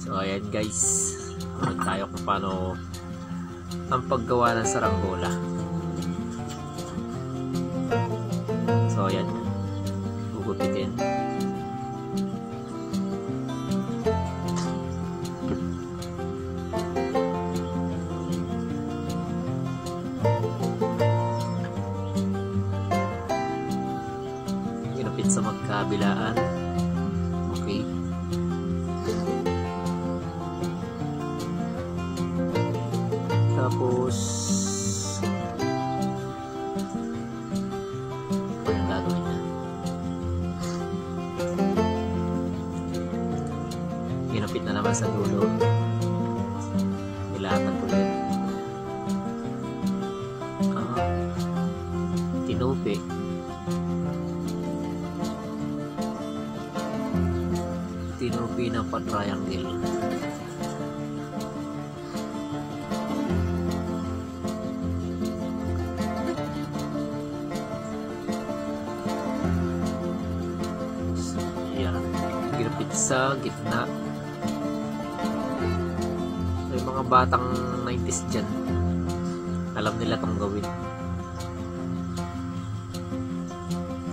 So ayan guys, ulit tayo kung paano ang paggawa ng saranggola. So ayan, gugupitin. Ginupit sa magkabilaan. Okay. Tapos ano yung gagawin niya? Ginupit na naman sa dulo. Nilatan ulit. Tinupi. Tinupi na pa-triangle. Ginupit sa gitna. So, yung mga batang 90s dyan, alam nila itong gawin.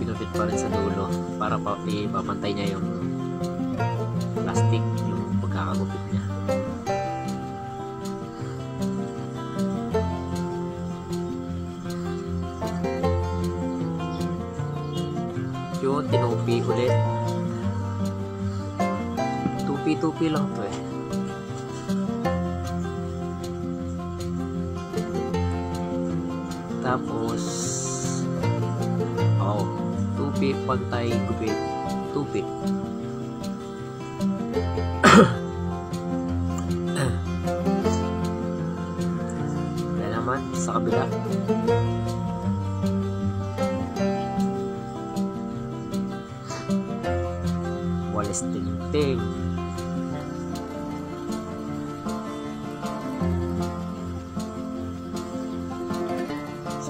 Pinupit pa rin sa dulo para ipapantay niya yung plastic, yung pagkakagupit niya. Yun, tinupi ulit. Tupi lang to eh. Tapos tupi, pantay, gupit, tupi. Yan naman sa kabila. Walis tingting.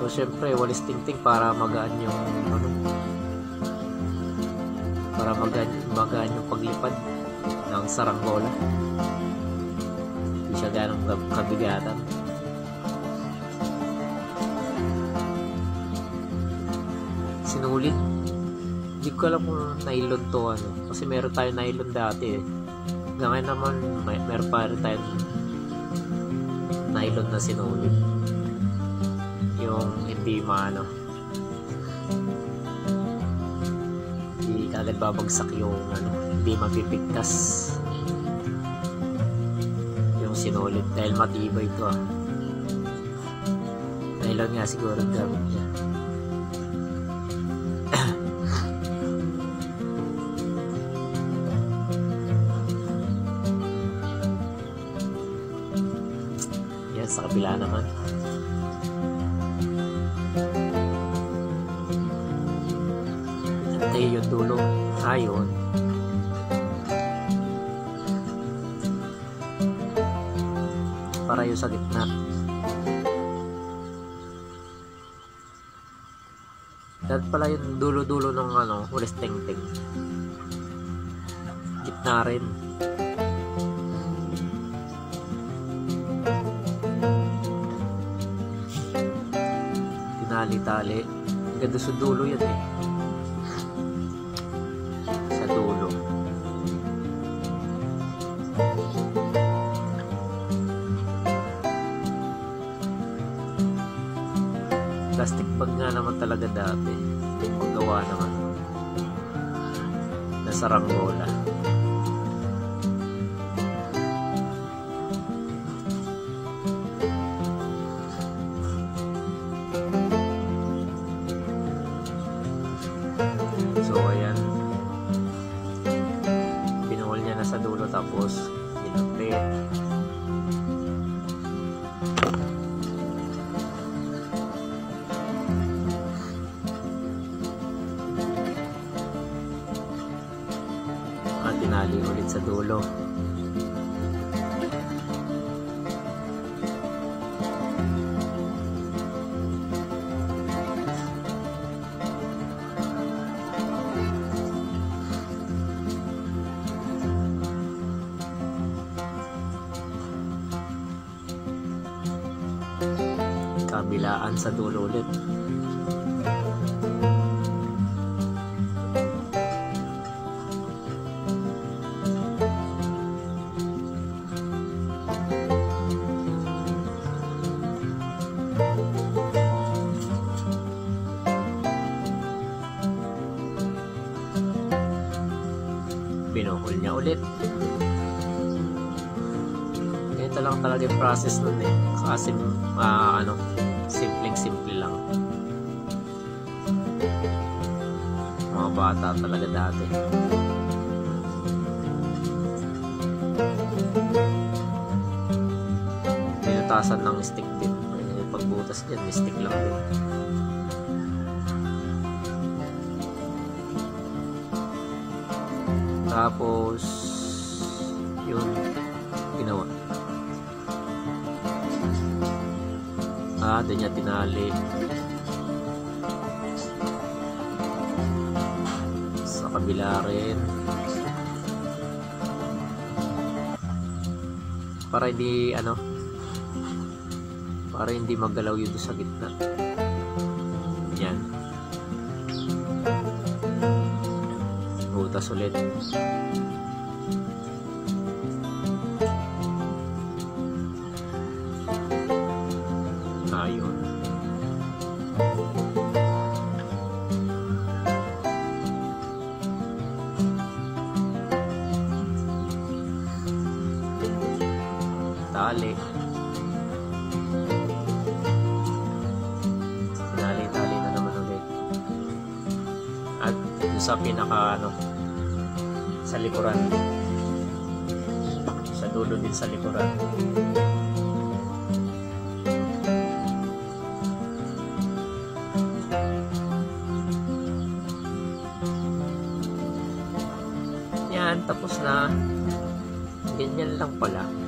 So syempre walis tingting para magaan yung para magaan yung paglipad ng saranggola. Hindi siya ganong kabigatan. Sinulit. Hindi ko alam kung nylon to kasi meron tayo nylon dati eh. Ngayon naman meron pa rin tayo nylon na sinulit. Yung hindi hindi kagad babagsak yung hindi mapipigtas yung sinulit dahil matibay ito nylon nga siguro gamit niya. Yan sa kabila naman. Yung dulo ayon para yung sa gitna. Dahil pala yung dulo-dulo ng walis tingting gitna rin. Tinali-tali ganda sa dulo yan eh. Plastic bag nga naman talaga dati. Paggawa naman na saranggola. So ayan, pinuhol niya na sa dulo tapos ginupit. Tinali ulit sa dulo. kabilaan sa dulo ulit. Binuhol niya ulit. Ito lang talaga yung process nun eh. Kasi simpleng-simple lang. Mga bata talaga dati. Pinutasan ng stick din. Yung pagbutas dyan, stick lang din. Tapos yun ginawa. Doon niya tinali sa kabila rin para hindi magalaw yun sa gitna. Yan, butas ulit. Ayun. Tali. Tali na naman ulit. At sa pinaka sa likuran. Sa dulo din sa likuran. Yan, tapos na. Ganyan lang pala.